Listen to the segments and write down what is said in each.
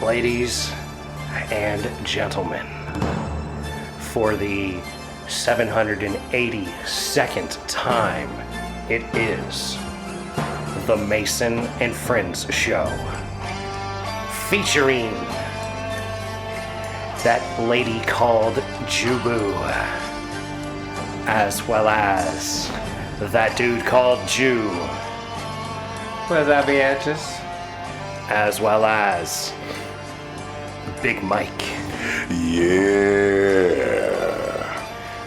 Ladies and gentlemen, for the 782nd time, it is the Mason and Friends Show, featuring that lady called Jubu, as well as that dude called Jew, What's up, bitches? as well as Big Mike. Yeah.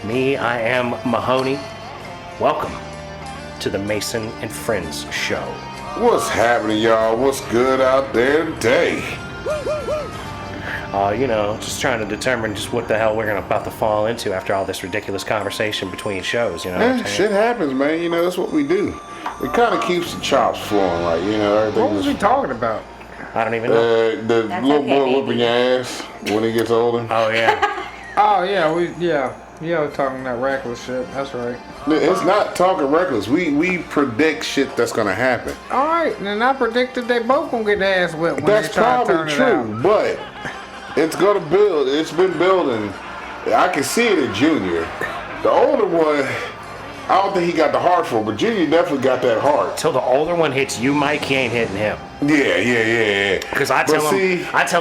Me, I am Mahoney. Welcome to the Mason and Friends Show. What's happening, y'all? What's good out there today? Just trying to determine just what the hell we're about to fall into after all this ridiculous conversation between shows, what I'm saying? Shit happens, man. You know, that's what we do. It kind of keeps the chops flowing, like, everything. What was we talking about? I don't even know. The That's little okay, boy baby. whipping your ass when he gets older. Oh, yeah. Oh yeah, we're talking that reckless shit. That's right. It's not talking reckless. We predict shit that's gonna happen. All right, and I predicted they both gonna get their ass whipped when That's they try to turn probably it true, out. but it's gonna build. It's been building. I can see it in Junior. The older one, I don't think he got the heart for it, but Junior definitely got that heart. Till the older one hits you, Mike, he ain't hitting him. Yeah. Because I But tell see,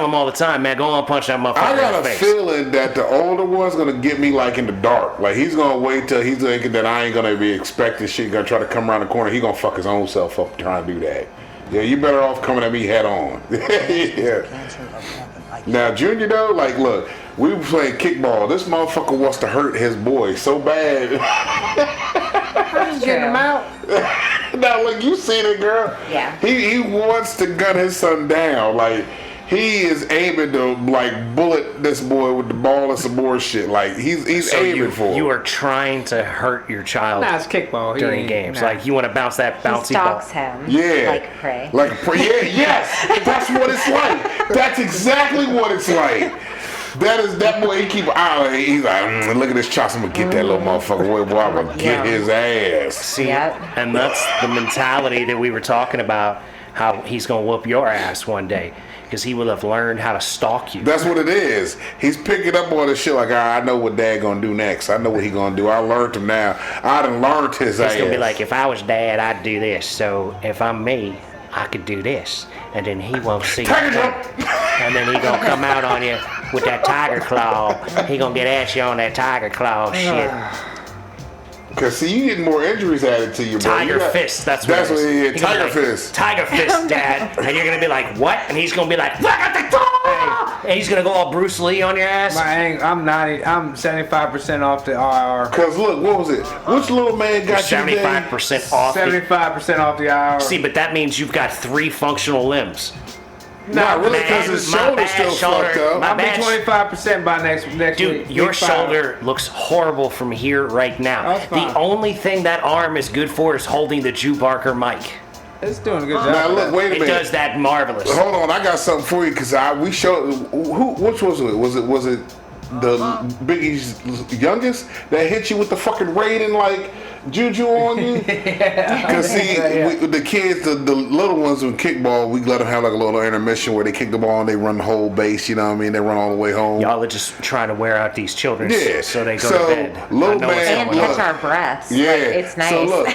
him all the time, man, go on punch that motherfucker I got in a the face. feeling that the older one's gonna get me like in the dark. Like he's gonna wait till he's thinking that I ain't gonna be expecting shit. Gonna try to come around the corner. He gonna fuck his own self up trying to do that. Yeah, you better off coming at me head on. Yeah. Now Junior though, like look, we were playing kickball. This motherfucker wants to hurt his boy so bad. Just getting them out. Now look, you seen it, girl. Yeah. He wants to gun his son down. Like he is aiming to like bullet this boy with the ball and some more shit. Like he's So aiming for you it. are trying to hurt your child Nah, it's kickball. He during ain't- games. nah. Like you want to bounce that He bouncy ball. stalks him Yeah. like prey. Like a prey. Yeah, yes. That's what it's like. That's exactly what it's like. That is that boy. He keep he's like, look at this chops. I'm gonna get that little motherfucker away, boy. I'm gonna get his ass. See, Yep. and that's the mentality that we were talking about, how he's going to whoop your ass one day, because he will have learned how to stalk you. That's what it is. He's picking up on this shit like, I know what dad gonna do next. I know what he gonna do. I learned him now. I done learned his ass. He's going to be like, if I was dad, I'd do this. So if I'm me, I could do this. And then he won't see Tiger it. jump! And then he going to come out on you with that tiger claw. He going to get at you on that tiger claw shit. Cause see, you getting more injuries added to you, bro. Tiger You got- fist, that's what That's it what is. he He is. gonna be Tiger like, fist. Tiger fist, Dad. And you're gonna be like, what? And he's gonna be like, look at the dog! And he's gonna go all Bruce Lee on your ass. I'm 75% off the IR. Cause look, what was it? Which little man got you today? 75% off. 75% off the IR. See, but that means you've got 3 functional limbs. Not really, cause his My shoulder's bad still shoulder. fucked up. My I'll be bad 25% by next Dude, week. your Week 5. shoulder looks horrible from here right now. That's fine. The only thing that arm is good for is holding the Jew Barker mic. It's doing a good job. Now look, wait a It minute. does that marvelous. Hold on, I got something for you because we showed which was it? Was it the Biggie's youngest that hit you with the fucking raiding like juju on you? Because see, the kids, the little ones in kickball, we let them have like a little intermission where they kick the ball and they run the whole base. You know what I mean? They run all the way home. Y'all are just trying to wear out these children Yeah. so they go So, to bed. little I know what's man- And going on. catch our breaths. Yeah, Like, it's nice. So look,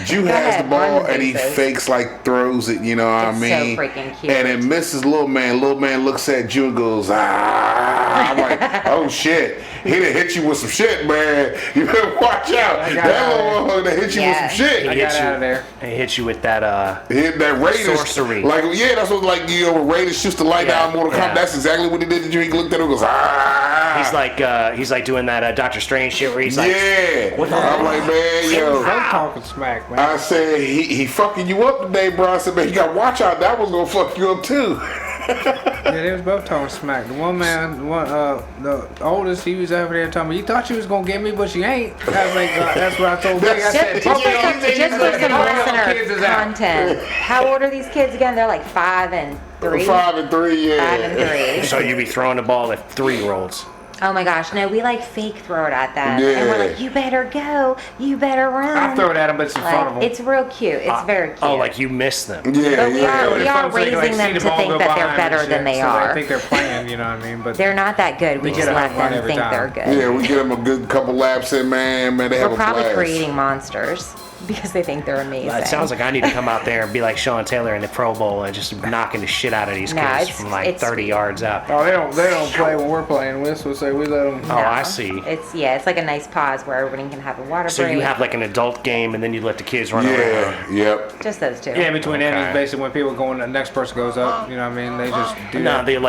Jew Go has ahead, the ball run the and he bases. fakes like throws it. You know what It's I so mean? freaking cute. And it misses little man. Little man looks at Jew and goes, ah. I'm like, oh shit. He done hit you with some shit, man. You better watch out. I got That it. little motherfucker that hit you Yeah. with some shit. I He got hit you- out of there. He hit you with that, He hit that Raiders. Sorcery. Like, yeah, that's what, like, when Raiders shoots the light Yeah, down Mortal Kombat. yeah. That's exactly what he did to you. He looked at him and goes, ah. he's like doing that Doctor Strange shit where he's like, Yeah. What the- I'm like, man, yo. I'm talking smack, man. I said, he fucking you up today, bro. I said, man, you gotta watch out. That was gonna fuck you up too. Yeah, they was both talking smack. The one man, the oldest, he was over there telling me, you thought you was gonna get me, but you ain't. I was like, that's what I told Big. I That's- said, Just "Both of y'all for kids some, is just for some out. Both of y'all kids is listener out." content. How old are these kids again? They're like 5 and 3. 5 and 3, yeah. 5 and 3. so you be throwing the ball at 3-year-olds. Oh my gosh, no, we like fake throw it at them. And we're Yeah. like, you better go, you better run. I throw it at them, but it's in front of Like, them. it's real cute. It's very cute. Oh, like you miss them. Yeah, But we yeah. are- we are raising them to think that they're better than they are. They think they're playing, you know what I mean? But They're not that good. We They just get a let home run them every think time. they're good. Yeah, we get them a good couple laps in, man. They have We're a probably blast. creating monsters because they think they're amazing. It sounds like I need to come out there and be like Sean Taylor in the Pro Bowl and just knocking the shit out of these No, kids it's- from like it's 30 sweet. yards out. oh, they don't play when we're playing. We're supposed to say we let them. Oh, I see. It's like a nice pause where everybody can have a water So break. you have like an adult game and then you let the kids run Yeah, around. yep. just those two. Yeah, in between Okay. innings, basically when people go in, the next person goes up. You know what I mean? They just do No, that. they're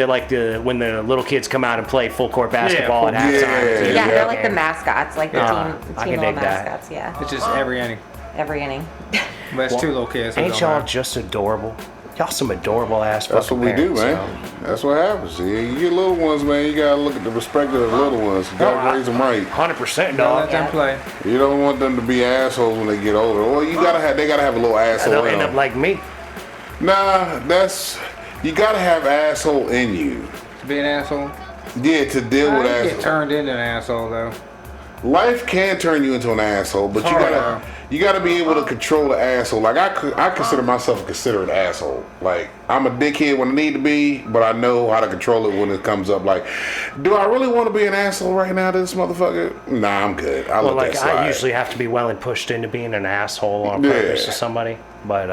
like the when the little kids come out and play full court basketball at full- halftime. Yeah. It's a Yeah, they're game. like the mascots, like the Yeah. team I team can little dig that. mascots. Yeah, It's just every inning. every inning. But it's two little kids. so it Ain't don't y'all matter. just adorable? Y'all some adorable ass That's what fucking we do, parents, man. yo. That's what happens. Yeah, you get little ones, man. You gotta look at the respect of the little ones. You gotta Oh, I- raise them right. 100%, Don't dog. let them play. You don't want them to be assholes when they get older. Well, they gotta have a little asshole They'll in end up them. like me. Nah, you gotta have asshole in you. To be an asshole. Yeah, to deal You with get assholes. turned into an asshole though. Life can turn you into an asshole, but Oh, you gotta be able to control the asshole. Like I consider myself a considerate asshole. Like I'm a dickhead when I need to be, but I know how to control it when it comes up. Like, do I really want to be an asshole right now to this motherfucker? Nah, I'm good. I Well, let like that slide. I usually have to be well and pushed into being an asshole on Yeah. purpose to somebody, but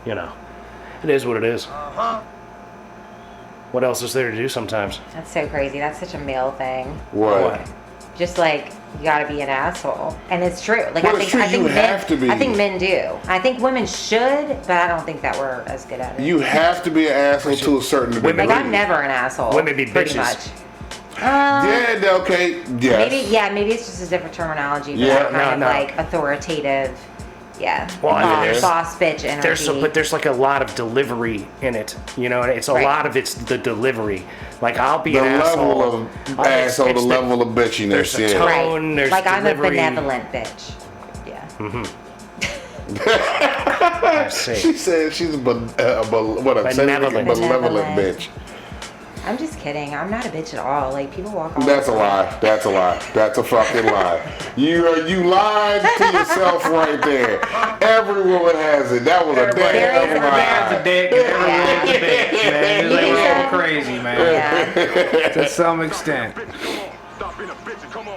you know, it is what it is. What else is there to do sometimes? That's so crazy. That's such a male thing. What? Just like you gotta be an asshole, and it's true. Like Well, I it's think true, you men, have to be. I think men do. I think women should, but I don't think that we're as good at it. You have to be an asshole to a certain degree. Women- like I'm never an asshole. Women be pretty bitches. much. Yeah, okay. Yes. Maybe it's just a different terminology. But Yeah, that kind no, of no. like authoritative. Yeah. Well, I mean, there's- boss bitch energy. But there's like a lot of delivery in it. You know, it's a Right. lot of it's the delivery. Like I'll be The an asshole. level of asshole, the level of bitchiness. there's a Yeah. tone. right. there's Like I'm a delivery. benevolent bitch. Yeah. I see. She said she's a Benevolent. malevolent bitch. I'm just kidding. I'm not a bitch at all. Like people walk all That's a over me. lie. That's a lie. That's a fucking lie. You lied to yourself right there. Every woman has it. That was a Everybody, There is damn a everybody's lie. a dick. And everyone's a bitch, man. It's You like think we're all so? crazy, man. Yeah. To some extent.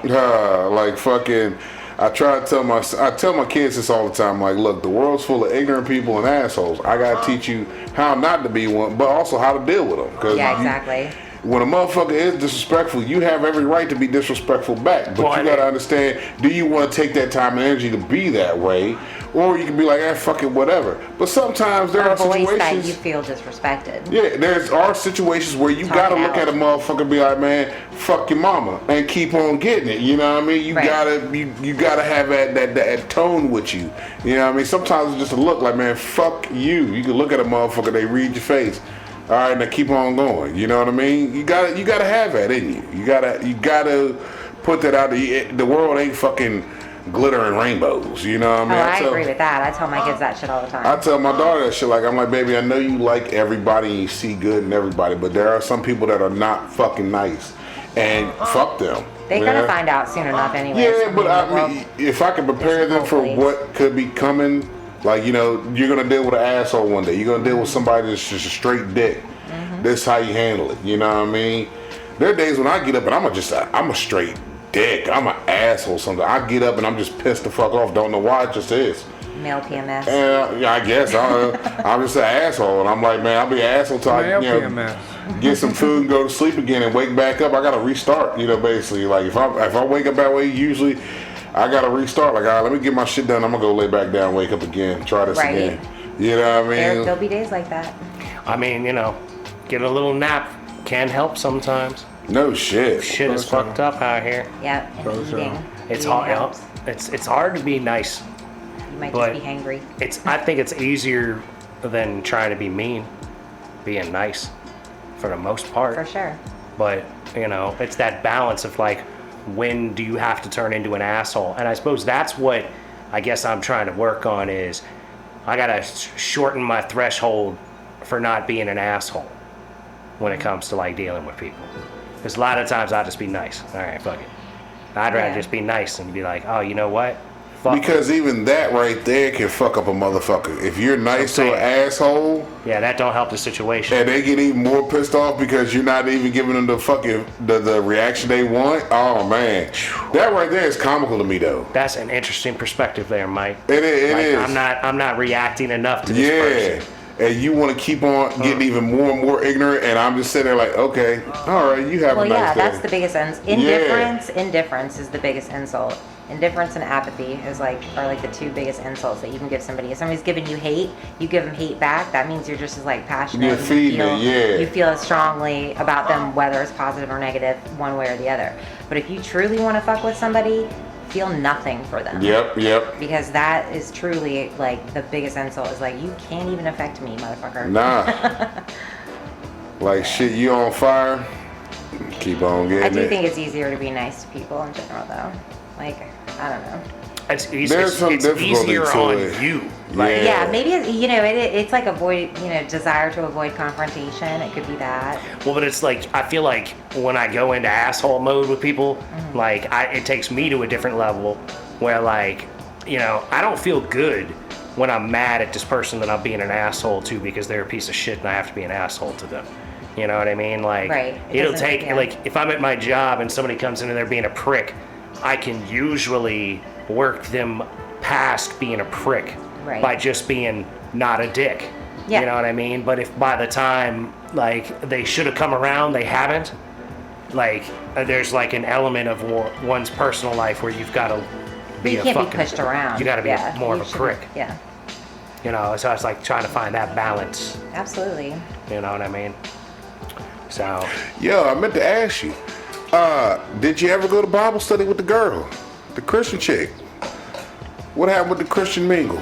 Like fucking. I tell my kids this all the time. Like, look, the world's full of ignorant people and assholes. I gotta teach you how not to be one, but also how to deal with them. Cause Yeah, exactly. when a motherfucker is disrespectful, you have every right to be disrespectful back. But Well, you gotta understand, do you want to take that time and energy to be that way? Or you can be like, fuck it, whatever. But sometimes there A are voice that you situations. feel disrespected. Yeah, there's are situations where you Talk gotta it look out. at a motherfucker and be like, man, fuck your mama, and keep on getting it. You know what I mean? You Right. you gotta have that tone with you. You know what I mean? Sometimes it's just a look like, man, fuck you. You can look at a motherfucker, they read your face. All right, now keep on going. You know what I mean? You gotta have that in you. You gotta put that out there. The world ain't fucking glitter and rainbows. You know what I mean? Oh, I tell- agree with that. I tell my kids that shit all the time. I tell my daughter that shit. Like, I'm like, baby, I know you like everybody and you see good in everybody, but there are some people that are not fucking nice, and fuck them. They're Yeah? gonna find out soon enough anyway. Yeah, but I mean, if I can prepare them for Hopefully. what could be coming, like, you know, you're gonna deal with an asshole one day. You're gonna deal with somebody that's just a straight dick. This is how you handle it. You know what I mean? There are days when I get up and I'm a straight dick. I'm an asshole. Something. I get up and I'm just pissed the fuck off. Don't know why. It just is. Male PMS. And yeah, I guess I'm just an asshole, and I'm like, man, I'll be an asshole till I, Male you know, PMS. get some food and go to sleep again and wake back up. I gotta restart, you know, basically. Like if I wake up that way, usually I gotta restart. Like, all right, let me get my shit done. I'm gonna go lay back down, wake up again, try this Right. again. You know what I mean? There'll be days like that. I mean, you know, get a little nap can help sometimes. No shit. Shit is Suppose so. fucked up out here. Yep. And Suppose so. eating. It's Eating hard. helps. It's hard to be nice. You might but- just be hangry. I think it's easier than trying to be mean, being nice, for the most part. For sure. But you know, it's that balance of like, when do you have to turn into an asshole? And I suppose that's what I guess I'm trying to work on is I gotta shorten my threshold for not being an asshole when it comes to like dealing with people. Because a lot of times I'll just be nice. All right, fuck it. I'd rather Yeah. just be nice and be like, oh, you know what? Fuck Because even that right there can fuck up a motherfucker. If you're nice to an asshole, yeah, that don't help the situation. and they get even more pissed off because you're not even giving them the fucking the reaction they want. Oh man, that right there is comical to me though. That's an interesting perspective there, Mike. It is. I'm not reacting enough to this person. And you want to keep on getting even more and more ignorant, and I'm just sitting there like, okay, all right, you have Well, a nice yeah, day. that's the biggest indifference. Indifference is the biggest insult. Indifference and apathy are like the two biggest insults that you can give somebody. If somebody's giving you hate, you give them hate back. That means you're just as like passionate. You're and feeding it, yeah. You feel as strongly about them, whether it's positive or negative, one way or the other. But if you truly want to fuck with somebody, feel nothing for them. Yep. Because that is truly like the biggest insult. Is like, you can't even affect me, motherfucker. Nah. Like shit, you on fire? Keep on getting I do it. think it's easier to be nice to people in general, though. Like, I don't know. There's some it's difficulty easier to on it. you. Yeah. Yeah, maybe it's like desire to avoid confrontation. It could be that. Well, but it's like, I feel like when I go into asshole mode with people, like, it takes me to a different level where, like, I don't feel good when I'm mad at this person that I'm being an asshole to because they're a piece of shit and I have to be an asshole to them. You know what I mean? Like, Right. it'll take, like, if I'm at my job and somebody comes in and they're being a prick, I can usually work them past being a prick Right. by just being not a dick. Yeah. You know what I mean? But if by the time, like, they should have come around, they haven't, like, there's like an element of one's personal life where you've got to But be you a can't fucking, be pushed around. you got to be Yeah, more of you a shouldn't- prick. Yeah, So it's like trying to find that balance. absolutely. You know what I mean? So, Yo, I meant to ask you. Did you ever go to Bible study with the girl, the Christian chick? What happened with the Christian mingle?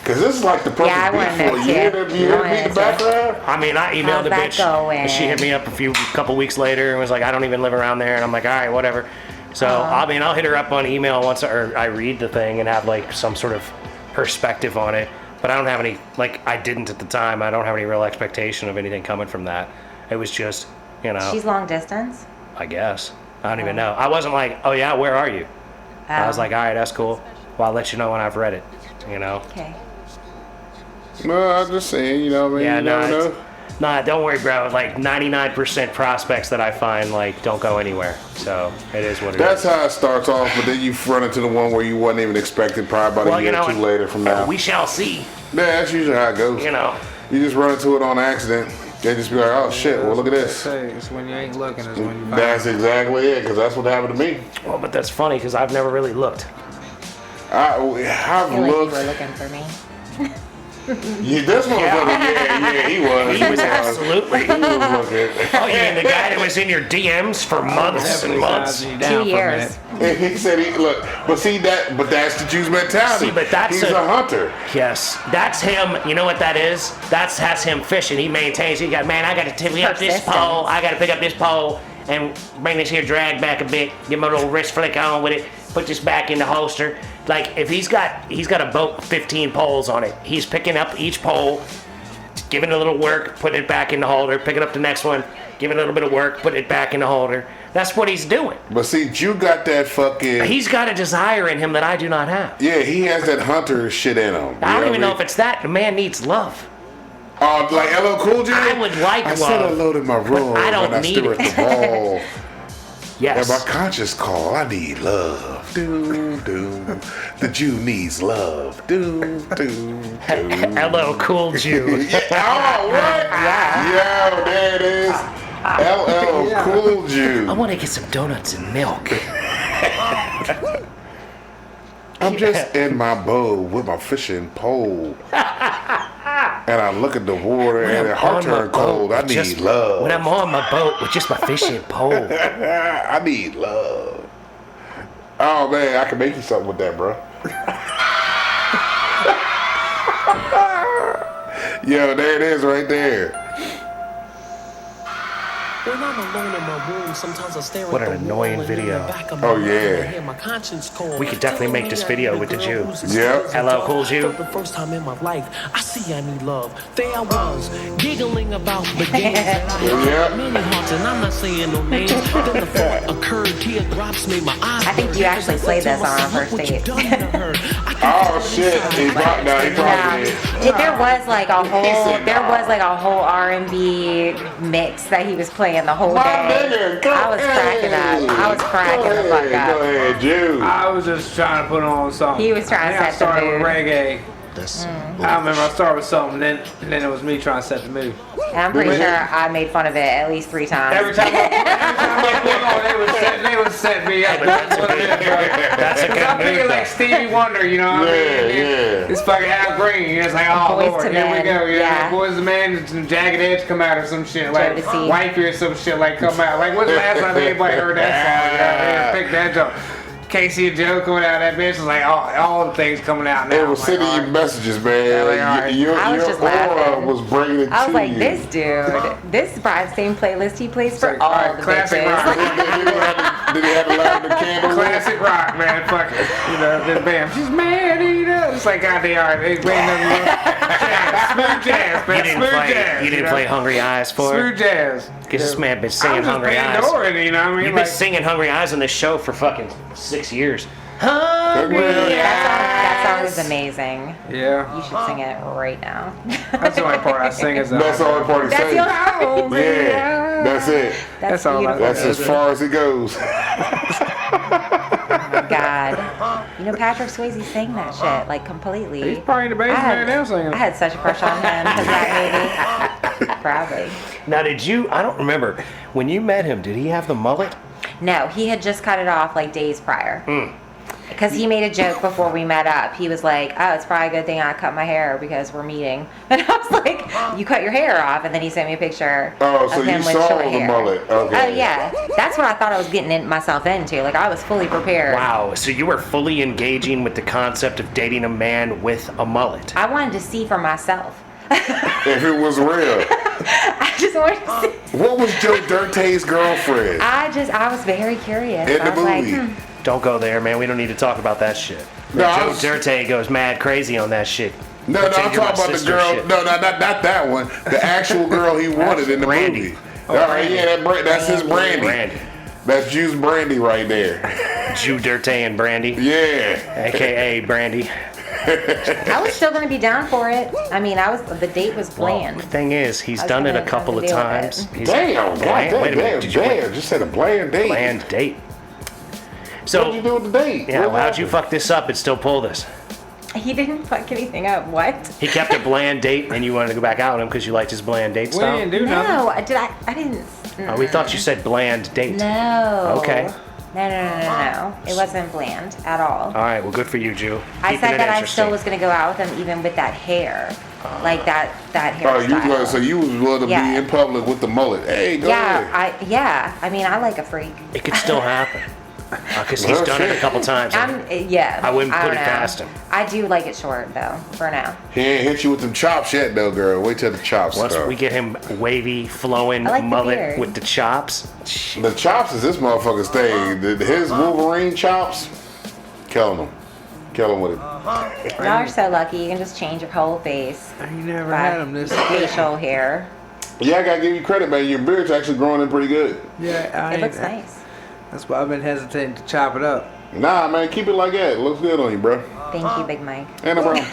Cause this is like the perfect Yeah, I wanna beat know for you. too. You hear I wanna me in the know. background? I mean, I emailed How's the that bitch. going? And she hit me up couple weeks later and was like, I don't even live around there. And I'm like, all right, whatever. So, I mean, I'll hit her up on email once I read the thing and have like some sort of perspective on it. But I don't have any, like, I didn't at the time. I don't have any real expectation of anything coming from that. It was just, She's long distance. I guess. I don't even know. I wasn't like, oh yeah, where are you? I was like, all right, that's cool. Well, I'll let you know when I've read it, Okay. No, I'm just saying, you know what I mean? Yeah, You never know. Nah, don't worry, bro. Like 99% prospects that I find, like, don't go anywhere. So it is what it is. That's how it starts off, but then you run into the one where you wasn't even expecting, probably about a year or two later from now. We shall see. Yeah, that's usually how it goes. You just run into it on accident. They just be like, oh shit, well look at this. It's when you ain't looking, it's when you find That's exactly it, because that's what happened to me. Well, but that's funny because I've never really looked. I've I feel like you looked. were looking for me. Yeah, this motherfucker, yeah, he was. He was absolutely. He was looking. Oh, you mean the guy that was in your DMs for months and months? 2 years. And he said, look, but that's the Jew's mentality. See, but that's He's a hunter. Yes, that's him. You know what that is? That's him fishing. He maintains. He got, man, I got to pick up this Persistence. pole. I got to pick up this pole and bring this here drag back a bit. Give him a little wrist flick on with it. Put this back in the holster. Like if he's got a boat with 15 poles on it. He's picking up each pole, giving it a little work, putting it back in the holder, picking up the next one, giving it a little bit of work, putting it back in the holder. That's what he's doing. But see, Jew got that fucking. He's got a desire in him that I do not have. Yeah, he has that hunter shit in him. I don't even know if it's that. The man needs love. Like LL Cool J? I would like I love. said I loaded my roll I don't and I need stare it. at the ball. Yes. And my conscience call, I need love. Do, do. The Jew needs love. Do, do, do. LL Cool Jew. Oh, what? Yo, there it is. LL Cool I Jew. want to get some donuts and milk. I'm just in my boat with my fishing pole. And I look at the water and it heart turn cold. I need love. When I'm on my boat with just my fishing pole. I need love. Oh man, I can make you something with that, bro. Yo, there it is right there. When I'm alone in my room, sometimes I stare What at an the wall annoying and in video. the back of my Oh, mind, yeah. I hear my conscience call, We could definitely make this video with the Jew. Yep. LL Cool Jew. For the first time in my life, I see I need love. There I was, giggling about the games that I had. Yep. Many hearts, and I'm not saying no names. Then the thought occurred, teardrops made my eyes I think you burn. actually played this on our first date. Oh shit! He probably did. There was like a whole R&B mix that he was playing the whole My day. nigga, go I was cracking up. I was cracking the fuck Go up. ahead, Jew. I was just trying to put on something. He was trying to I set the started mood. with reggae. That's I remember I started with something, and then it was me trying to set the mood. And I'm pretty sure I made fun of it at least 3 times. Every time I put on, they would set me up. That's what it is, bro. That's a I'm good thinking move, like Stevie Wonder, you know what I mean? Yeah. It's fucking Al Green. It's like, oh Boys Lord, to here we Men, go. You yeah. know, Boys to Men, and Jagged Edge come out or some shit like Jodeci. Wifey or some shit like come out. Like when's the last time anybody heard that song? You know what I mean? Pick that joke. Casey and Joe coming out of that bitch was like all the things coming out now. It was I'm like, sending you all right. messages, man. Yeah, Your I was just aura laughing. was bringing it I was to like, you. this dude, this is probably the same playlist he plays for like, all alright, the classic bitches. rock. Did he have the lavender candle? Classic rock, man. Fuck it. You know, then bam, she's mad eater. It's like God, they are. They playing jazz, smooth jazz, man. You didn't Smooth play. jazz. You didn't play Hungry Eyes for her. Smooth jazz. Because this man been I singing was just Hungry Eyes. Pandoring, you know what I mean? You've been singing Hungry Eyes on this show for fucking 6 years. Hungry That song is amazing. Yeah. You should sing it right now. That's the only part I sing is That's the only part he That's sings. your own. Yeah, that's it. That's all I- beautiful. That's as far as it goes. God. You know, Patrick Swayze sang that shit, like, completely. He's probably in the basement I right now singing. I had such a crush on him because that movie. Probably. Now, I don't remember. When you met him, did he have the mullet? No, he had just cut it off, like, days prior. Because he made a joke before we met up. He was like, oh, it's probably a good thing I cut my hair because we're meeting. And I was like, you cut your hair off? And then he sent me a picture Oh, so of him you with saw short the hair. mullet. Okay. Oh, yeah. That's what I thought I was getting myself into. Like, I was fully prepared. Wow. So you were fully engaging with the concept of dating a man with a mullet. I wanted to see for myself. If it was real. I just wanted to see. What was Joe Dirte's girlfriend I was very curious. in I the was like, movie? Don't go there, man. We don't need to talk about that shit. No, I Joe was- Dirte goes mad crazy on that shit. No, I'm Pretend talking you're my about the sister girl. shit. No, not that one. The actual girl he wanted in the Brandy. movie. All right, yeah, that's his Brandy. Brandy. That's Juice Brandy right there. Jew Dirte and Brandy, Yeah. aka Brandy. I was still gonna be down for it. I mean, the date was planned. The thing is, he's I was done it a gonna couple of deal with times. it. He's Damn, bland. God, Wait a minute, damn, did you wait? just said a bland date. Bland date. What'd So, you do with the date? yeah, What well, how'd you happened? fuck this up and still pull this? He didn't fuck anything up. What? He kept a bland date and you wanted to go back out with him because you liked his bland date We style? didn't do nothing. No, I didn't. Oh, we thought you said bland date. No. Okay. No. It wasn't bland at all. All right, well, good for you, Jew. I Keeping said it that I interesting. still was gonna go out with him even with that hair, like that Oh, hairstyle. so you was willing to Yeah. be in public with the mullet? Hey, go ahead. I mean, I like a freak. It could still happen. Because he's Well, done it a shit. couple times. Yeah. I wouldn't put don't it know. past him. I do like it short though, for now. He ain't hit you with them chops yet, though, girl. Wait till the chops Once start. we get him wavy, flowing I like the mullet beard. with the chops. The chops is this motherfucker's thing. His Wolverine chops, killing him. Kill him with it. Y'all are so lucky. You can just change your whole face. I ain't never by had him this. facial hair. Yeah, I gotta give you credit, man. Your beard's actually growing in pretty good. Yeah, It looks nice. That's why I've been hesitating to chop it up. Nah, man, keep it like that. It looks good on you, bro. Thank you, Big Mike. Ain't no problem.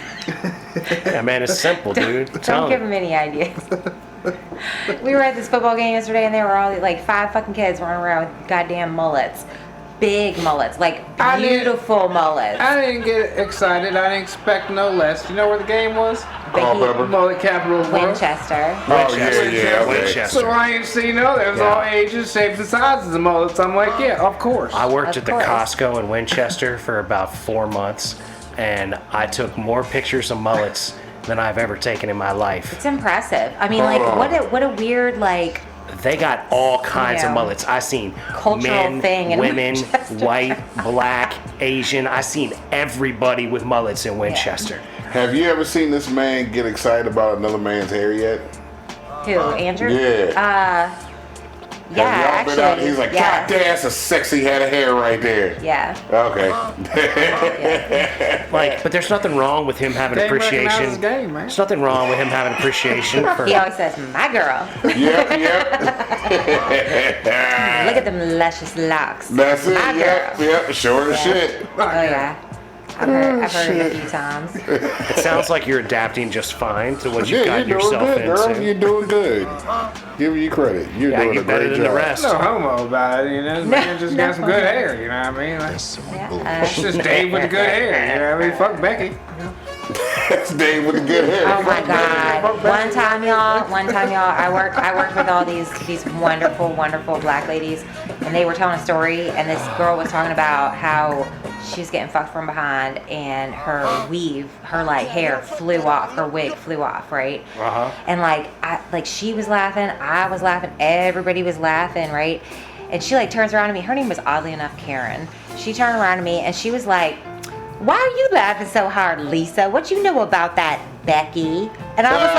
Yeah, man, it's simple, dude. I'm Don't telling give you. him any ideas. We were at this football game yesterday, and there were all like 5 fucking kids running around with goddamn mullets, big mullets, like I didn't- beautiful mullets. I didn't get excited. I didn't expect no less. You know where the game was? Culpepper. Mullet capital of the world. Winchester. Oh, yeah, Winchester. yeah, okay. Winchester. So I ain't seen no. There was Yeah. all ages, shapes, and sizes of mullets. I'm like, yeah, of course. I worked Of at the course. Costco in Winchester for about 4 months, and I took more pictures of mullets than I've ever taken in my life. It's impressive. I mean, like, Hold on. what a weird, like, They got all kinds of Yeah. mullets. I seen Cultural men, thing in women, Winchester. white, black, Asian. I seen everybody with mullets in Winchester. Have you ever seen this man get excited about another man's hair yet? who? Andrew? Yeah. Yeah, Have y'all been out? actually, He's like, yeah. God damn, that's a sexy head of hair right there. Yeah. Okay. Like, but there's nothing wrong with him having Game recognizes appreciation. game, man. There's nothing wrong with him having appreciation for. He always says, my girl. Yep. Look at them luscious locks. That's it. My Yep. girl. Yep. Sure as Yeah. shit. Oh, yeah. I've heard it a few times. It sounds like you're adapting just fine to what you've Yeah, gotten you're doing yourself good, girl. into. You're doing good. Give you credit. You're Yeah, doing you're a better great than job. the rest. No homo about it, you know. This man just got some good hair, you know what I mean? Like, Yeah. it's just Dave with the good hair, you know what I mean? Fuck Becky. That's Dave with the good hair. Oh my God! One time, y'all, I worked with all these wonderful, wonderful black ladies, and they were telling a story, and this girl was talking about how she was getting fucked from behind, and her weave, her like hair flew off, her wig flew off, right? And like she was laughing, I was laughing, everybody was laughing, right? And she like turns around to me. Her name was oddly enough Karen. She turned around to me and she was like, "Why are you laughing so hard, Lisa? What you know about that, Becky?" And I was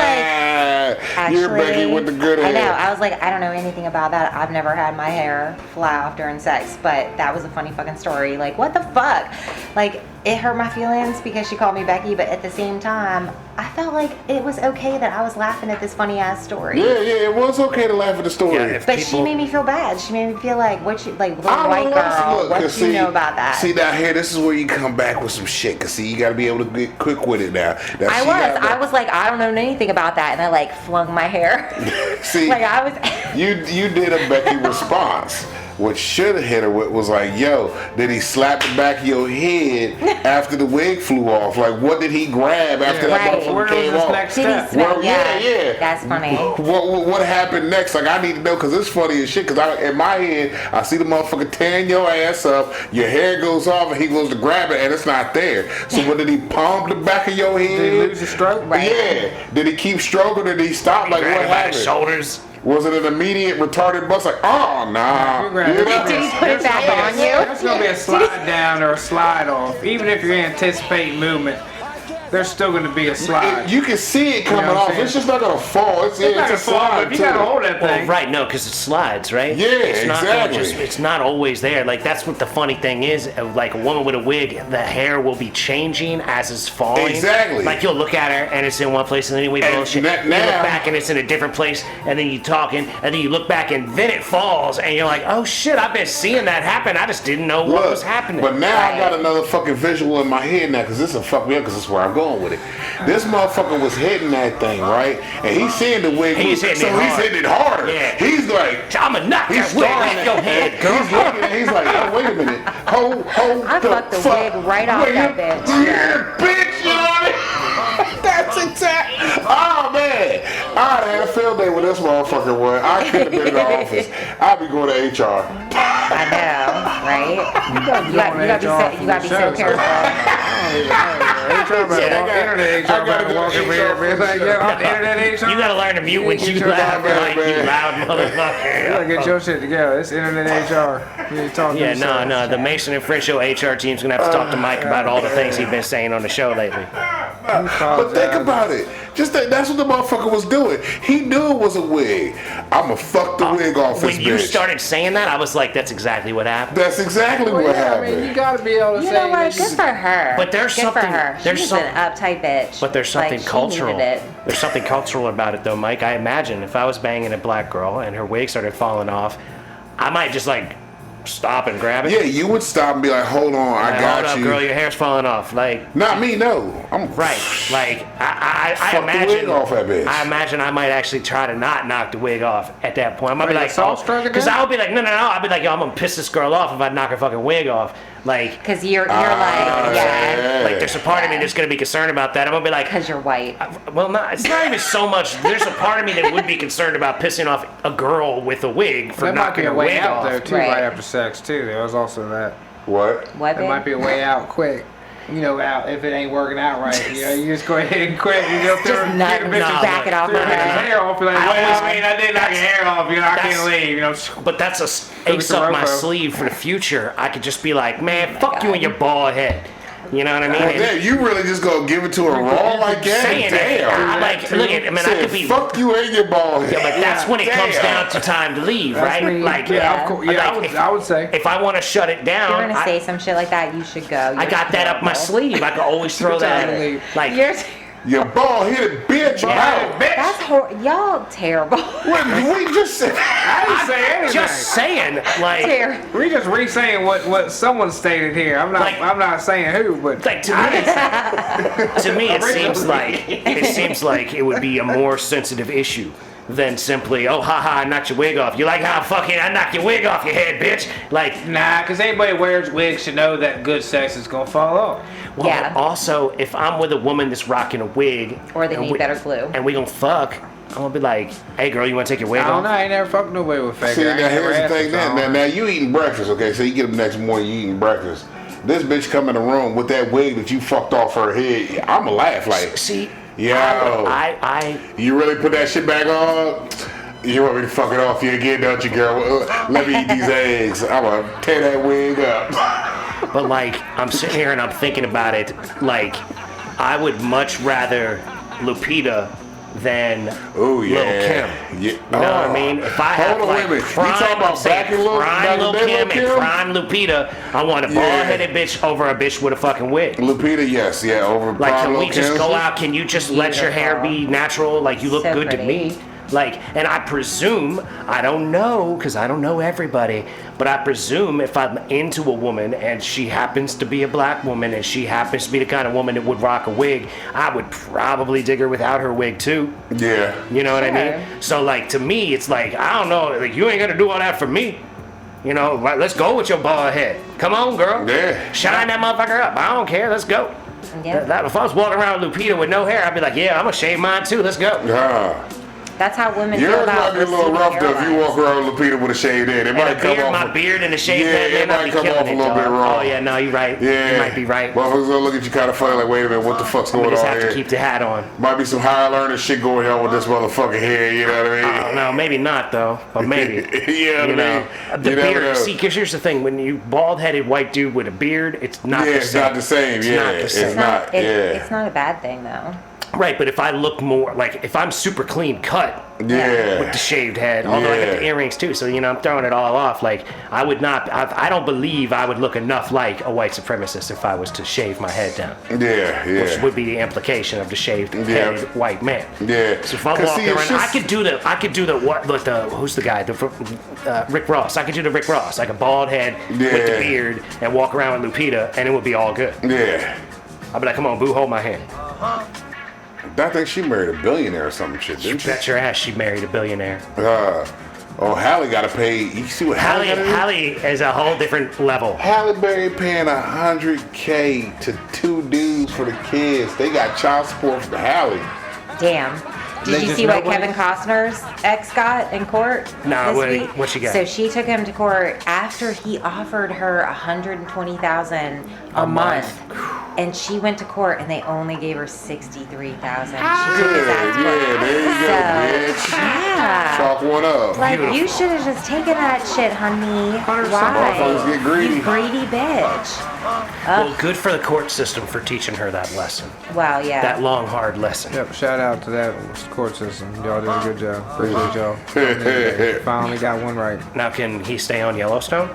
like, actually, You're Becky with the good hair. I know. I was like, I don't know anything about that. I've never had my hair fly off during sex, but that was a funny fucking story. Like, what the fuck? Like, it hurt my feelings because she called me Becky, but at the same time, I felt like it was okay that I was laughing at this funny ass story. Yeah, it was okay to laugh at the story. Yeah, if But she people- made me feel bad. She made me feel like, what you, like, little I white don't know. girl, what 'cause you know about that? See, now here, this is where you come back with some shit. Cause see, you gotta be able to get quick with it now. Now, I was like, I don't know anything about that, and I like flung my hair. See, Like I was. you did a Becky response. What should have hit her with was like, yo, did he slap the back of your head after the wig flew off? Like, what did he grab after that Right. motherfucker Where was came his off? next Did he step? smell? Well, yeah. That's funny. What happened next? Like, I need to know because it's funny as shit. Because in my head, I see the motherfucker tearing your ass up. Your hair goes off, and he goes to grab it, and it's not there. So, what did he palm the back of your head? Did he lose a stroke? Right. Yeah. Did he keep stroking? Or did he stop? Like, Grab what him by the happened? shoulders. Was it an immediate retarded bust? Like, oh nah. You grab it. Did he put it back on you? There's gonna be a slide down or a slide off. Even if you're anticipating movement, there's still gonna be a slide. You can see it coming You know what I'm off. saying? It's just not gonna fall. It's not a gonna fall, slide. but you to gotta it. hold that Well, thing. right, no, because it slides, right? Yeah, it's not exactly. it's not always there. Like that's what the funny thing is. Of, like a woman with a wig, the hair will be changing as it's falling. Exactly. Like you'll look at her and it's in one place, and then you And bullshit. that- You look now- back and it's in a different place, and then you talking, and then you look back and then it falls, and you're like, oh shit, I've been seeing that happen. I just didn't know what was happening. But now I Right. got another fucking visual in my head now because this will fuck me up because this is where I'm going with it. This motherfucker was hitting that thing, right? And he's seeing the wig. He's hitting so it he's hard. hitting it harder. Yeah. He's like, I'ma knock he's that wig starting off your head, girl. He's looking at he's like, oh, wait a minute. Hold I fucked the fuck. wig right off Wait, that bitch. Yeah, bitch, you know what I mean? That's exact. Oh, man. I'd have had a field day with this motherfucker, boy. I couldn't have been in the office. I'd be going to HR. I know, right? You gotta be so careful. HR better walk, internet HR I gotta better go walk to over here and be HR. like, yo, I'm the internet HR. You gotta learn to mute when you laugh. Like, you loud You gotta motherfucker. get your shit together. It's internet HR. You need to talk to Yeah, yourself. no. The Mason and Frisco HR team's gonna have to talk to Mike about all the things he's been saying on the show lately. But think about it. Just that's what the motherfucker was doing. He knew it was a wig. I'ma fuck the wig off his When you bitch. started saying that, I was like, that's exactly what happened. That's exactly Well, what yeah, I happened. mean, you gotta be able to You say know what? that Good for her. But there's Good something- for her. there's She's some- an uptight bitch. But there's something Like, she cultural. needed it. There's something cultural about it, though, Mike. I imagine if I was banging a black girl and her wig started falling off, I might just like stop and grab it. Yeah, you would stop and be like, hold on, I Like, got hold up, you. girl, your hair's falling off. Like, Not me, no. I'm right. Like, I Fuck the imagine. wig off that bitch. I imagine I might actually try to not knock the wig off at that point. I might be Like like, a soft stroke because again? I'll be like, no. I'll be like, yo, I'm gonna piss this girl off if I knock her fucking wig off. Like, Because you're like, yeah, like there's a part of me that's gonna be concerned about that. I'm gonna be like, because you're white. well, it's not even so much. There's a part of me that would be concerned about pissing off a girl with a wig for That might knocking be a her way wig out off. there too, Right. right after sex too. There was also that. What? What? That babe? might be a way out quick. You know, out if it ain't working out right. You know, you just go ahead and quit. You go through Just and nut, get a bitch no, back it off through her his head. hair off. You're like, I well, always- I mean, I did knock your hair off. You know, I That's- can't leave. You know, But that's a ace up my Rofo. sleeve for the future. I could just be like, man, fuck you and your bald head. You know what I mean? Well, damn, you really just gonna give it to her raw like that? Saying it, Damn. like, look at, I mean, I Said, could be. fuck you and your ball head. Yeah, but that's when it comes Damn. down to time to leave, right? I mean, Like, yeah, of course. Yeah, like, I would say. if I want to shut it If you're down, gonna say some shit like that, you should go. I got that up my sleeve. I can always throw that. Totally. Like, You're Your ball hit bitch. Yeah. Bitch. y'all terrible. We just said. I didn't say anything. just saying, like, Terrible. We just re-saying what someone stated here. I'm not saying who, but like to me, it seems like it would be a more sensitive issue than simply, oh, haha, I knocked your wig off. You like how fucking I knocked your wig off your head, bitch? Like, nah, because anybody who wears wigs should know that good sex is gonna fall off. well, Yeah. but also, if I'm with a woman that's rocking a wig, Or they and need better glue. and we gonna fuck, I'm gonna be like, hey, girl, you wanna take your wig I don't off? know. I ain't never fucked nobody with fake. See, hair. I now ain't never here's the asked thing. her, so Now you eating breakfast, okay? So you get up next morning, you eating breakfast. This bitch come in the room with that wig that you fucked off her head. I'ma laugh like, See, yo, I you really put that shit back on? You want me to fuck it off you again, don't you, girl? Let me eat these eggs. I'm gonna tear that wig up. but like, I'm sitting here and I'm thinking about it. Like, I would much rather Lupita than Oh yeah. Lil' Kim. Yeah. You know what I mean? If I Hold have on, like wait a minute. prime, You talking about I'm saying back in Lil- prime back in Lil' the day, Kim Lil' and Kim? prime Lupita, I want a bald-headed bitch over a bitch with a fucking wig. Lupita, yes, yeah, over Like, Prime can we Lil' just Kim. go out? Can you just let your hair be natural? Like, you look So good to pretty. me. Like, and I presume, I don't know, because I don't know everybody, but I presume if I'm into a woman and she happens to be a black woman and she happens to be the kind of woman that would rock a wig, I would probably dig her without her wig too. Yeah. You know what I Sure. mean? So, like, to me, it's like, I don't know, like, you ain't gonna do all that for me. You know, like, let's go with your bald head. Come on, girl. Yeah. Shine that motherfucker up. I don't care. Let's go. Yeah. If I was walking around with Lupita with no hair, I'd be like, yeah, I'm gonna shave mine too. Let's go. That's how women feel Yours about might be a little receding rough though if you hairlines. walk around with Lupita with a shaved head. It And might a come beard, off. my beard and a shaved Yeah, head, it man, might I'd be come killing off a it, little bit dog. raw. Oh yeah, no, you're right. Yeah. You might be right. Motherfuckers gonna look at you kind of funny, like, wait a minute, what the fuck's We going just on have here? to keep the hat on. Might be some higher learning shit going on with this motherfucking hair, you know what I mean? I don't know, maybe not though, but maybe. Yeah, You know, the you never beard. know. See, because here's the thing: when you bald-headed white dude with a beard, it's not Yeah, the it's same. not the same. It's Yeah, not the it's same. not. Yeah. It's not a bad thing though. Right, but if I look more like if I'm super clean cut Yeah. with the shaved head, although I got Yeah. the earrings too, so you know I'm throwing it all off. Like I would not. I don't believe I would look enough like a white supremacist if I was to shave my head down. Yeah, Which yeah. would be the implication of the shaved headed white man. Yeah. So if I 'Cause walked see, it's around, just- I could do the what? Look, who's the guy? Rick Ross. I could do the Rick Ross, like a bald head with the Yeah. beard, and walk around with Lupita, and it would be all good. Yeah. I'd be like, come on, boo, hold my hand. I think she married a billionaire or some shit, didn't she? Bet your ass she married a billionaire. Oh, Halle got to pay. You see what Halle got to do? Halle is a whole different level. Halle Berry paying $100K to two dudes for the kids. They got child support from Halle. Damn. Did They you just see what know what Kevin Costner's ex got in court? No, this what- week? what she got? So she took him to court after he offered her $120,000 a month, and she went to court and they only gave her $63,000. She took his ass Yeah, for there you go, bitch. Yeah. Chalk one up. Like, you Beautiful. should have just taken that shit, honey. 100%. Why? Motherfuckers get greedy. You greedy bitch. Well, good for the court system for teaching her that lesson. Well, yeah. That long, hard lesson. Yep, shout out to that court system. Y'all did a good job. Appreciate y'all. Finally got one right. Now, can he stay on Yellowstone?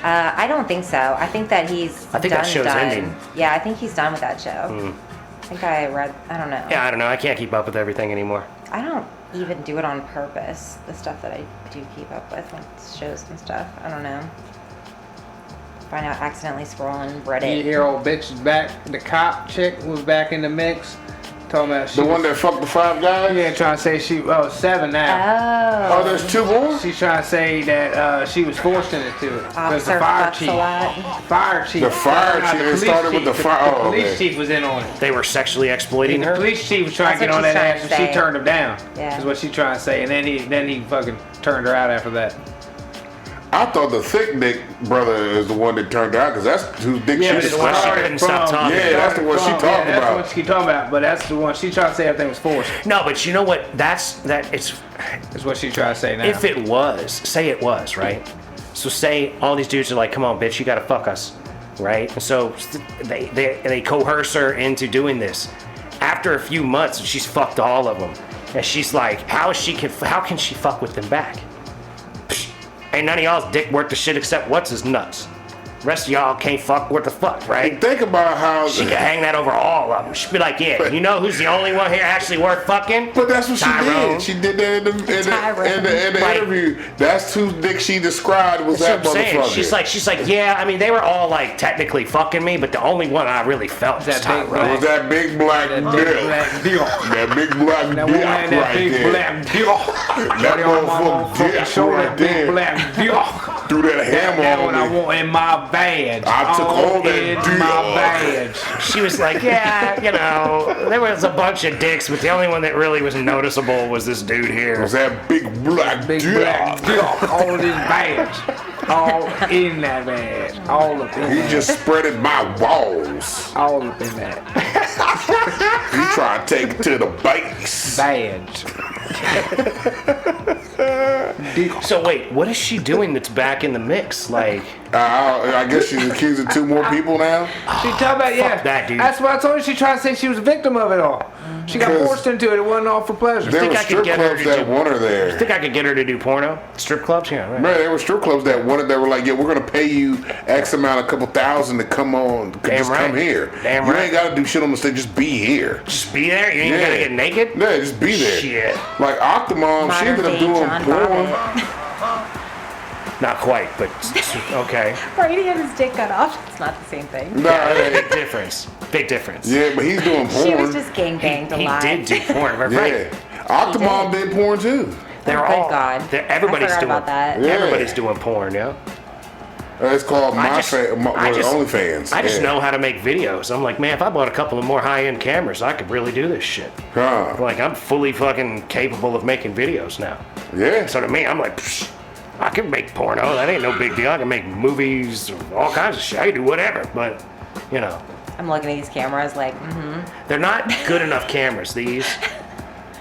I don't think so. I think that he's I think done, that show's done. ending. Yeah, I think he's done with that show. I think I read, I don't know. Yeah, I don't know. I can't keep up with everything anymore. I don't even do it on purpose, the stuff that I do keep up with shows and stuff. I don't know. Find out accidentally scrolling Reddit. You hear old bitch is back. The cop chick was back in the mix. Talking about she The one was- that fucked the five guys? Yeah, trying to say seven now. Oh, Oh. there's two more? She's trying to say that she was forced into it. Because Officer the fire fucks chief. a lot. Fire chief. The fire Not chief. the It police started with chief. the fire. The Oh, police okay. chief was in on it. They were sexually exploiting The her. police chief was trying to That's get on what that she's ass, trying and to she say. turned him down. Yeah. Is what she trying to say. And then he fucking turned her out after that. I thought the thick dick brother is the one that turned out because that's whose dick Yeah, she but was it's why she started. couldn't stop talking. Yeah, that's the one she talking That's about. what she talking about. But that's the one she trying to say everything was forced. No, but you know what? It's Is what she trying to say now. if it was, say it was, right? So say all these dudes are like, come on, bitch, you gotta fuck us. right? And so they coerce her into doing this. After a few months, she's fucked all of them, and she's like, how can she fuck with them back? Psh, ain't none of y'all's dick worth the shit except what's his nuts. Rest of y'all can't fuck worth the fuck, right? Think about how She could hang that over all of them. She'd be like, yeah, you know who's the only one here actually worth fucking? But that's what Tyrone. she did. She did that in the Like- interview. That's who dick she described was That's that what I'm saying. motherfucker. She's like, yeah, I mean, they were all like technically fucking me, but the only one I really felt was That big Tyrone. It was that big black dick. Black deal. That big black That dick one had that right big there. black deal. That on my motherfucker motherfucking dick shoulder, right big there. black deal. Threw that hammer That on one I me. want in my badge. I took all that in deal. my badge. She was like, yeah, you know, there was a bunch of dicks, but the only one that really was noticeable was this dude It here. was that big black Big dick. black deal. All in his badge. All in that badge. All up in He that. just spreaded my walls. All up in that He tried to take it to the base. badge. Deal. So wait, what is she doing that's back in the mix? Like, I guess she's accusing 2 more people now. She talking about, yeah. that, dude. That's what I told you. She tried to say she was a victim of it all. She got Because forced into it. It wasn't all for pleasure. There think were I could strip get her clubs to that do- want her there. think I could get her to do porno? Strip clubs? Yeah, right. Man, there were strip clubs that wanted. They were like, "Yeah, we're gonna pay you X amount, a couple thousand to come on, just right. come here. Damn you right. ain't gotta do shit on the stage. Just be here. Just be there? You ain't gotta get naked? Yeah, just be there. Shit. Like Octomom, she ended up Modern-day doing John porn. Bobbitt. Not quite, but okay. Brady had his dick cut off. It's not the same thing. Nah, Big difference. Big difference. yeah, but he's doing porn. She was just gangbanged a He lot. did do porn, right? yeah. Octomom did porn too. They're Oh, good all. God. Everybody's I forgot doing. about that. Yeah. Everybody's doing porn, yeah. It's called OnlyFans. I just Yeah. know how to make videos. I'm like, man, if I bought a couple of more high-end cameras, I could really do this shit. Huh. Like, I'm fully fucking capable of making videos now. Yeah. So to me, I'm like, psh, I can make porno. That ain't no big deal. I can make movies, all kinds of shit. I can do whatever. But, you know, I'm looking at these cameras like, they're not good enough cameras. These.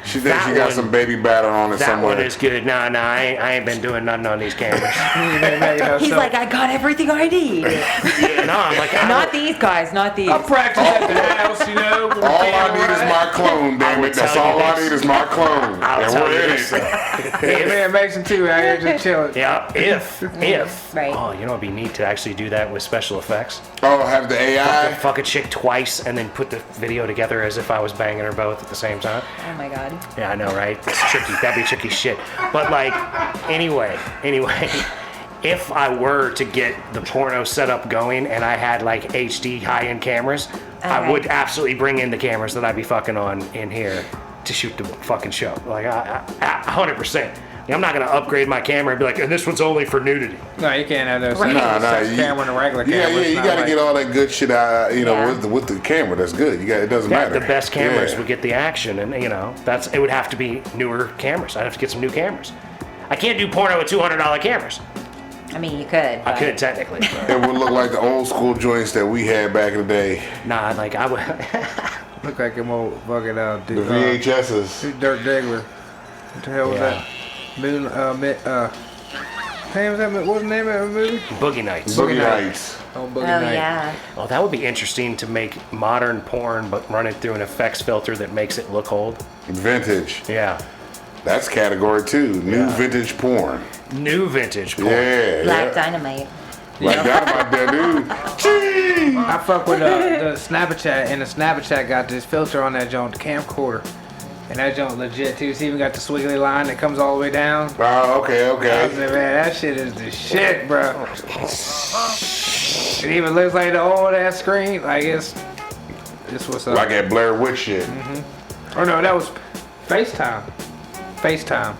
She thinks That she got one- some baby batter on it That somewhere. one is good. Nah, I ain't been doing nothing on these cameras. he's like, I got everything I need. Yeah, no, I'm like, Not these guys, not these. I practice at the house, you know. with the All I camera need is right. my clone, damn would it. That's tell you all I this. need is my clone. I'll And tell we're you in this. it. Man, Mason too out here just chilling. Yeah, if. Right. Oh, you know it'd be neat to actually do that with special effects. Oh, have the AI? Fuck a chick twice and then put the video together as if I was banging her both at the same time. Oh my God. Yeah, I know, right? That's tricky. That'd be tricky shit. But like, anyway, if I were to get the porno setup going and I had like HD high-end cameras, I Okay. would absolutely bring in the cameras that I'd be fucking on in here to shoot the fucking show. Like, 100%. I'm not gonna upgrade my camera and be like, and this one's only for nudity. No, you can't have those Right. sex camera and a regular Yeah, camera. yeah, you got to get all that good shit out, you know, Yeah. with the camera. That's good. You got it doesn't Yeah, matter. the best cameras Yeah. would get the action, and you know, it would have to be newer cameras. I'd have to get some new cameras. I can't do porno with $200 cameras. I mean, you could. I but- could technically. It would look like the old school joints that we had back in the day. Nah, like I would. Look like him old fucking The VHSs. Dirk Diggler. What the hell was Yeah. that? Moon, hey, was that, what was the name of that movie? Boogie Nights. Boogie Nights. Oh, Boogie Oh Nights. yeah. Oh, that would be interesting to make modern porn, but run it through an effects filter that makes it look old. Vintage. Yeah. That's category 2. New Yeah. vintage porn. New vintage porn. Yeah. Black yeah. Dynamite. Like Dynamite there, dude. Gee! I fuck with the Snapchat, and the Snapchat got this filter on that joint, the camcorder. And that joint legit too. It's even got the swiggly line that comes all the way down. Oh, okay, I was okay. like, man, that shit is the shit, bro. It even looks like the old ass screen. Like it's what's up. Like that Blair Witch shit. Oh no, that was FaceTime. FaceTime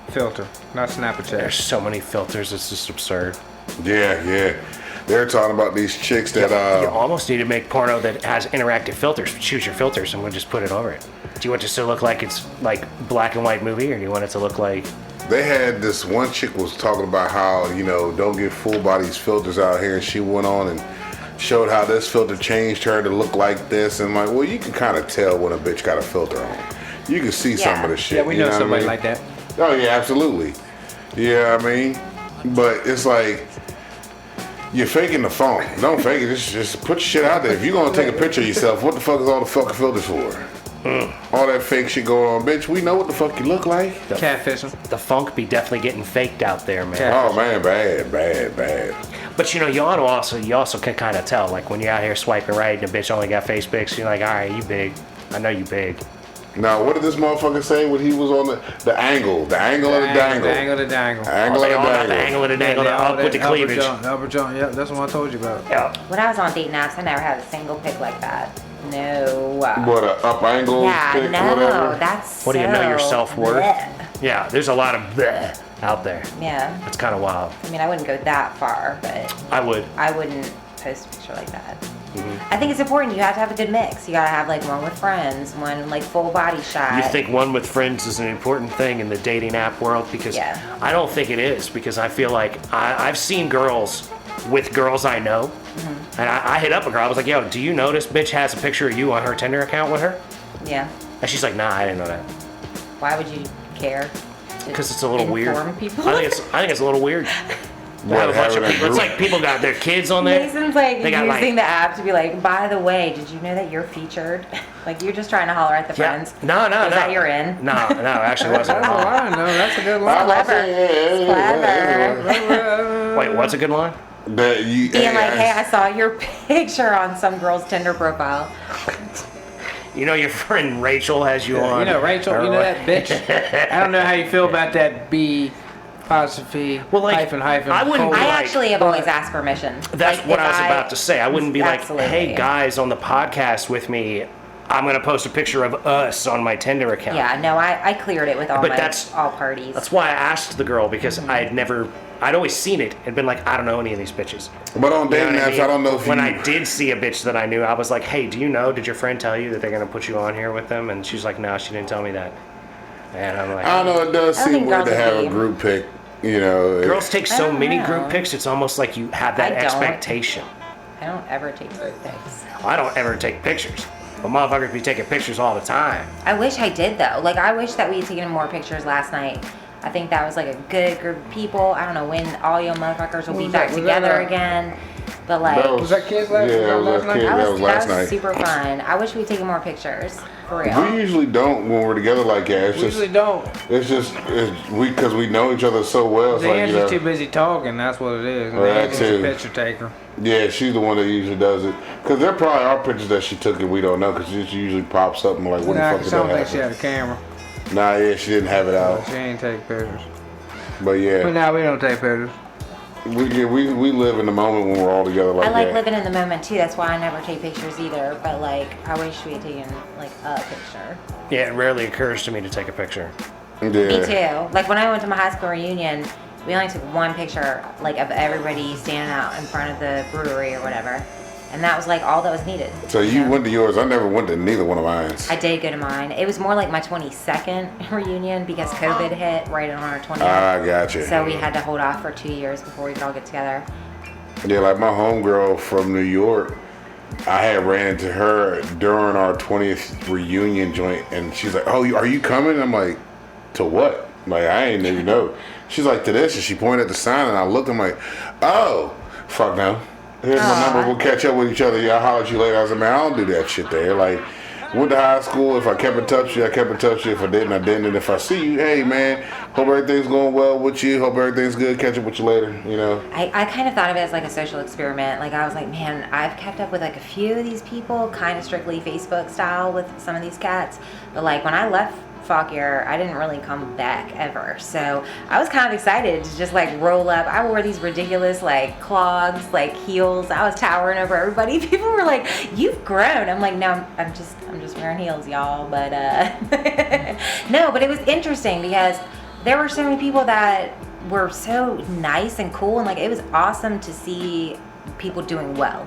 filter, not Snapchat. There's so many filters, it's just absurd. Yeah, yeah. They're talking about these chicks that You almost need to make porno that has interactive filters. Choose your filters and we'll just put it over it. Do you want this to look like it's like black and white movie, or do you want it to look like? they had this one chick was talking about how, you know, don't get full bodies filters out here, and she went on and showed how this filter changed her to look like this, and like, well, you can kind of tell when a bitch got a filter on. You can see some Yeah. of the shit. Yeah, we you know what I somebody mean? like that. Oh yeah, absolutely. Yeah, I mean, but it's like You're faking the phone. Don't fake it. Just put your shit out there. If you're gonna take a picture of yourself, what the fuck is all the fucking filters for? All that fake shit going on, bitch. We know what the fuck you look like. Catfishing. The funk be definitely getting faked out there, man. Yeah. Oh man, bad. But you know, you also can kind of tell, like when you're out here swiping right and the bitch only got face pics, you're like, all right, you big. I know you big. Now, what did this motherfucker say when he was on the angle of the dangle? The angle of the dangle. Angle They of all the got the dangle. angle of the dangle, the up with the cleavage. Upper jump, yep, that's what I told you about. Yeah. When I was on dating apps, I never had a single pic like that. No. What, a up angle Yeah, pic, no, whatever? that's What do you know, your so self-worth? bleh. Yeah, there's a lot of bleh out there. Yeah. It's kind of wild. I mean, I wouldn't go that far, but I would. I wouldn't post a picture like that. Mm-hmm. I think it's important. You have to have a good mix. You gotta have like one with friends, one like full body shot. You think one with friends is an important thing in the dating app world? Because Yeah. I don't think it is, because I feel like I've seen girls with girls I know, Mm-hmm. and I hit up a girl. I was like, yo, do you know this bitch has a picture of you on her Tinder account with her? Yeah. And she's like, nah, I didn't know that. Why would you care? Because it's a little weird. Inform people. I think it's a little weird. What, Have a bunch of having that people. It's group? like people got their kids on there. Mason's like They got, using like- the app to be like, by the way, did you know that you're featured? Like you're just trying to holler at the Yeah. friends. No. Is that you're in? No, actually wasn't at Oh, all. I know, that's a good I line. was saying, Clever. Wait, what's a good line? That you, Being like, hey, I saw your picture on some girl's Tinder profile. You know your friend Rachel has you on. You know, Rachel, you know that bitch? I don't know how you feel about that B apostrophe Well, like, hyphen. I wouldn't colon. be I like- actually have always asked permission. That's Like, what if I was about to say. I wouldn't be like, Absolutely. hey guys on the podcast with me, I'm gonna post a picture of us on my Tinder account. Yeah, no, I cleared it with all But my that's- all parties. That's why I asked the girl, because I'd always seen it and been like, I don't know any of these bitches. But on You know dating what I apps, mean? I don't know if when you. I did see a bitch that I knew, I was like, hey, do you know? Did your friend tell you that they're gonna put you on here with them? And she's like, no, she didn't tell me that. And I'm like, I don't know. It does I don't seem think weird to girls have would a be. group pic. You know, girls take I so don't many know. group pics. It's almost like you have that I don't. expectation. I don't ever take group pics. I don't ever take pictures, but motherfuckers be taking pictures all the time. I wish I did though. Like I wish that we had taken more pictures last night. I think that was like a good group of people. I don't know when all you motherfuckers will be Was back that- was that, together uh, again. But like That Was that kids last Yeah, was that that was last our night? kid. That was last night. super fun. I wish we'd taken more pictures. For we real. usually don't when we're together like that. It's We usually just, don't. it's just, because we know each other so well. It's like, you Dan's know, just too busy talking. That's what it is. Right, Dan's just a too. picture taker. yeah, she's the one that usually does it. Because there probably are pictures that she took and we don't know. Because she usually pops up and like, when Nah, the 'cause fuck I did don't that think she had happen? a camera. Nah, yeah, she didn't have it out. She ain't take pictures. But But yeah, now we don't take pictures. we live in the moment when we're all together like I like that. living in the moment too. That's why I never take pictures either. But like, I wish we had taken like a picture. Yeah, it rarely occurs to me to take a picture. Yeah. Me too. Like when I went to my high school reunion, we only took one picture, like of everybody standing out in front of the brewery or whatever, and that was like all that was needed. So you know? went to yours. I never went to neither one of mine. I did go to mine. It was more like my 22nd reunion because COVID hit right on our 20th. I got you. So we had to hold off for 2 years before we could all get together. Yeah, like my homegirl from New York, I had ran into her during our 20th reunion joint, and she's like, "Oh, are you coming?" I'm like, "To what?" Like, I ain't even know. She's like, "To this," and she pointed at the sign, and I looked. I'm like, "Oh, fuck no. Here's my number. We'll catch up with each other. Yeah, I'll holler at you later." I was like, "Man, I don't do that shit there." Like, went to high school. If I kept in touch with you, I kept in touch with you. If I didn't, I didn't. And if I see you, hey man, hope everything's going well with you. Hope everything's good. Catch up with you later. You know. I kind of thought of it as like a social experiment. Like I was like, man, I've kept up with like a few of these people, kind of strictly Facebook style with some of these cats. But like when I left Fauquier, I didn't really come back ever. So I was kind of excited to just like roll up. I wore these ridiculous like clogs, like heels. I was towering over everybody. People were like, "You've grown." I'm like, "No, I'm just wearing heels, y'all." But no, but it was interesting because there were so many people that were so nice and cool, and like it was awesome to see people doing well.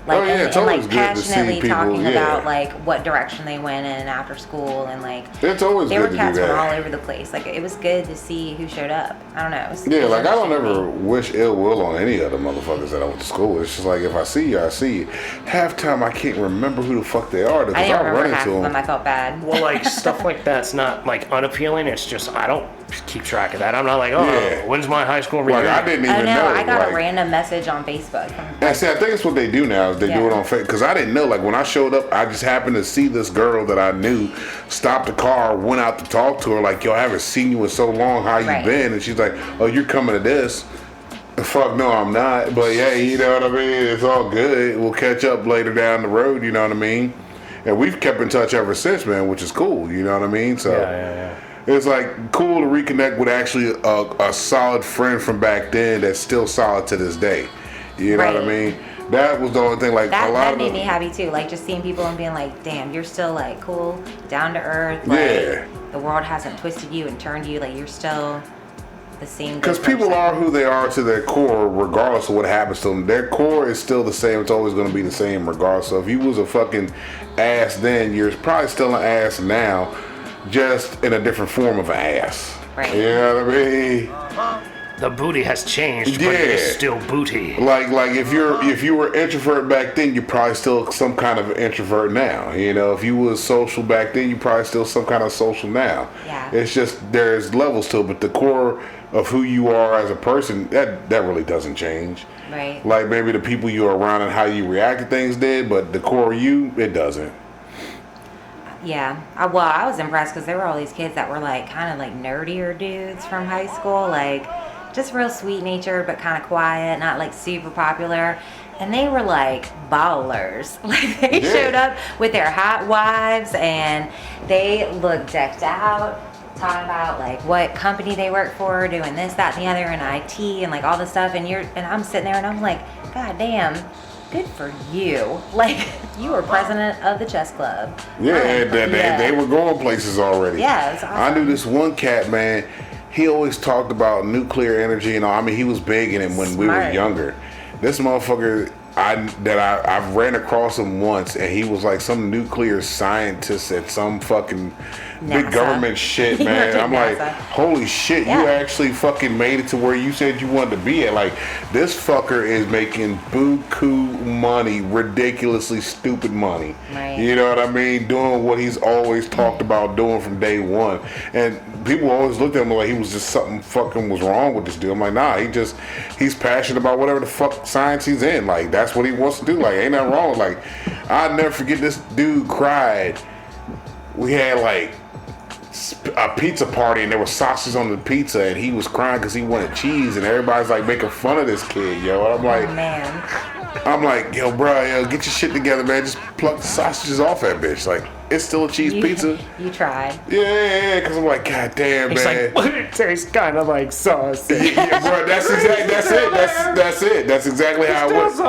Oh, yeah, and, it's always like good to see passionately people, talking yeah. about like what direction they went in after school, and like It's always there good were to do cats from all that. over the place. Like it was good to see who showed up. I don't know. It was, Yeah, it was like I don't interesting to ever me. wish ill will on any of the motherfuckers that I went to school with. It's just like if I see you, I see you. Half time I can't remember who the fuck they are because I didn't I'll run remember half into of them. them. I felt bad. Well, like stuff like that's not like unappealing. It's just I don't keep track of that. I'm not like, oh, Yeah. when's my high school Like reunion? I didn't Oh even no, know. I got like, a random message on Facebook from And see, I think it's what they do now is they do Yeah. it on Facebook. Because I didn't know. Like when I showed up, I just happened to see this girl that I knew stop the car, went out to talk to her. Like, yo, I haven't seen you in so long. How you Right. been? And she's like, oh, you're coming to this. Fuck no, I'm not. But yeah, you know what I mean? It's all good. We'll catch up later down the road, you know what I mean? And we've kept in touch ever since, man, which is cool, you know what I mean? So Yeah. it's like cool to reconnect with actually a solid friend from back then that's still solid to this day. You know what I Right. mean? That was the only thing. Like that. a lot That of made them, me happy too. Like just seeing people and being like, damn, you're still like cool, down to earth. Like, Yeah. the world hasn't twisted you and turned you. Like you're still the same. good because people person. are who they are to their core, regardless of what happens to them. Their core is still the same. It's always going to be the same, regardless. So if you was a fucking ass then, you're probably still an ass now, just in a different form of an ass. Right. You know what I mean? The booty has changed, but it Yeah. is still booty. Like if you were introvert back then, you're probably still some kind of introvert now. You know, if you was social back then, you're probably still some kind of social now. Yeah. It's just there's levels to it, but the core of who you are as a person, that really doesn't change. Right. Like maybe the people you're around and how you react to things did, but the core of you, it doesn't. Yeah. I was impressed because there were all these kids that were like kind of like nerdier dudes from high school, like just real sweet natured but kind of quiet, not like super popular. And they were like ballers. Like they Yeah. showed up with their hot wives and they looked decked out, talking about like what company they work for, doing this, that, and the other, and IT and like all this stuff. And I'm sitting there and I'm like, God damn, good for you. Like you were president of the chess club. Yeah, and they were going places already. Yeah, it's awesome. I knew this one cat, man. He always talked about nuclear energy and all. I mean, he was big in it when we were Smart. younger. This motherfucker, I ran across him once, and he was like some nuclear scientist at some fucking big NASA. government shit, He man. worked at I'm like, NASA. holy shit, Yeah. you actually fucking made it to where you said you wanted to be at. Like, this fucker is making buku money, ridiculously stupid money. Right. You know what I mean? Doing what he's always talked about doing from day one. And people always looked at him like he was just something fucking was wrong with this dude. I'm like, nah, he's passionate about whatever the fuck science he's in. Like, that's what he wants to do. Like, ain't nothing wrong. Like, I'll never forget this dude cried. We had like a pizza party and there was sausages on the pizza and he was crying because he wanted cheese and everybody's like making fun of this kid, yo. And Oh man. I'm like, yo, bro, yo, get your shit together, man. Just pluck the sausages off that bitch. Like, it's still a cheese pizza. You tried. Yeah, because I'm like, god damn, It's man. like, it tastes kind of like sausage. Yeah, bro, that's it. That's exactly how it was.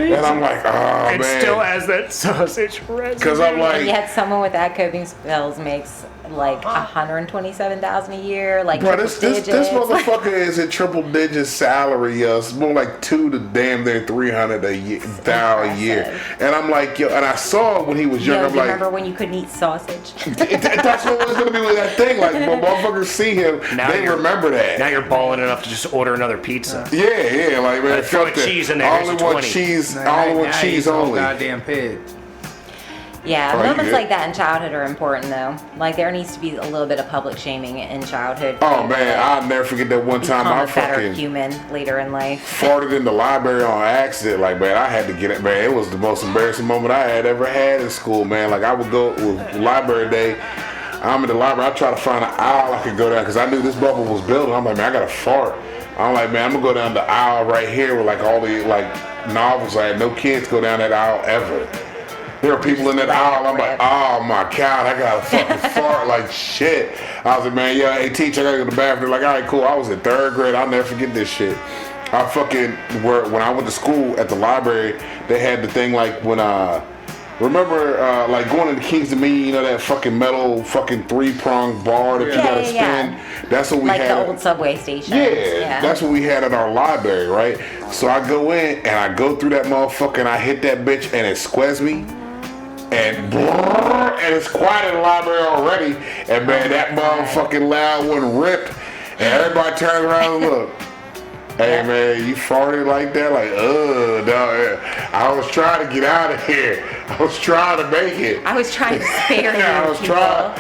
And I'm like, oh, It man. still has that sausage residue. Because I'm And like, yet someone with that coping skills makes like 127,000 a year, like bro, triple this digits. motherfucker is a triple digit salary, yo. It's more like 2 to damn near 300 a year, a year. And I'm like, yo, and I saw it when he was Yo, younger. do I'm you like, remember when you couldn't eat sausage? that's what was gonna be with that thing. Like, when motherfuckers see him, Now they you're- remember that. Now you're balling enough to just order another pizza. Yeah, like man, Throw fuck a that. cheese in there, I here's only a want 20. cheese. I only want cheese only. Goddamn pig. Yeah, Oh, you moments good? like that in childhood are important though. Like there needs to be a little bit of public shaming in childhood. Oh man, I'll never forget that one time Become I a better fucking human later in life. farted in the library on accident. Like, man, I had to get it, man. It was the most embarrassing moment I had ever had in school, man. Like, I would go with library day. I'm in the library. I try to find an aisle I could go down because I knew this bubble was building. I'm like, man, I got to fart. I'm like, man, I'm gonna go down the aisle right here with like all the like novels. I had no kids go down that aisle ever. There are people in that aisle. I'm like, oh my God, I gotta fucking fart like shit. I was like, man, yeah, hey teacher, I gotta go to the bathroom. They're like, all right, cool. I was in 3rd grade. I'll never forget this shit. when I went to school at the library, they had the thing like when Remember, like going into King's Dominion, you know that fucking metal fucking 3-pronged bar that you Yeah, gotta yeah, spin? That's what we Like had. the old subway station. Yeah, that's what we had at our library, right? So I go in and I go through that motherfucker and I hit that bitch and it squares me. And it's quiet in the library already. And man, that motherfucking loud one ripped. And everybody turns around and look. Hey man, you farted like that? Like, dog. I was trying to get out of here. I was trying to make it. I was trying to spare you. I was people. trying.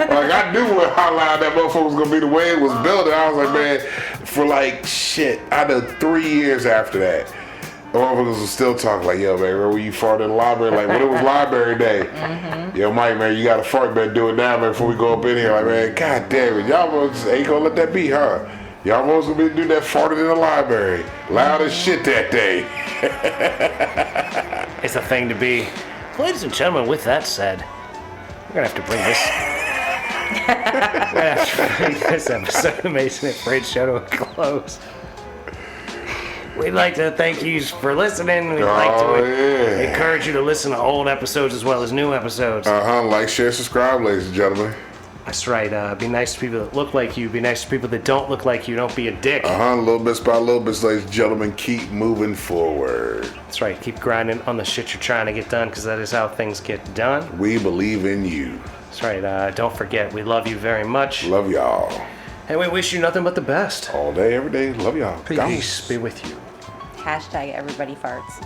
Like I knew how loud that motherfucker was gonna be the way it was built. And I was like, man, for like shit, I done 3 years after that. The motherfuckers was still talking like, yo, man, remember when you farted in the library? Like, when it was library day. Yo, Mike, man, you got to fart, man, do it now, man, before we go up in here. Like, man, god damn it. Y'all motherfuckers ain't gonna let that be, huh? Y'all motherfuckers gonna be do that farting in the library. Loud as shit that day. It's a thing to be. Ladies and gentlemen, with that said, we're gonna have to bring this episode of Mason and Fred show to a close. We'd like to thank you for listening. We'd like to encourage you to listen to old episodes as well as new episodes. Like, share, subscribe, ladies and gentlemen. That's right. Be nice to people that look like you. Be nice to people that don't look like you. Don't be a dick. Little bits by little bits, ladies and gentlemen. Keep moving forward. That's right. Keep grinding on the shit you're trying to get done, because that is how things get done. We believe in you. That's right. Don't forget, we love you very much. Love y'all. And we wish you nothing but the best. All day, every day. Love y'all. Peace be with you. Hashtag everybody farts.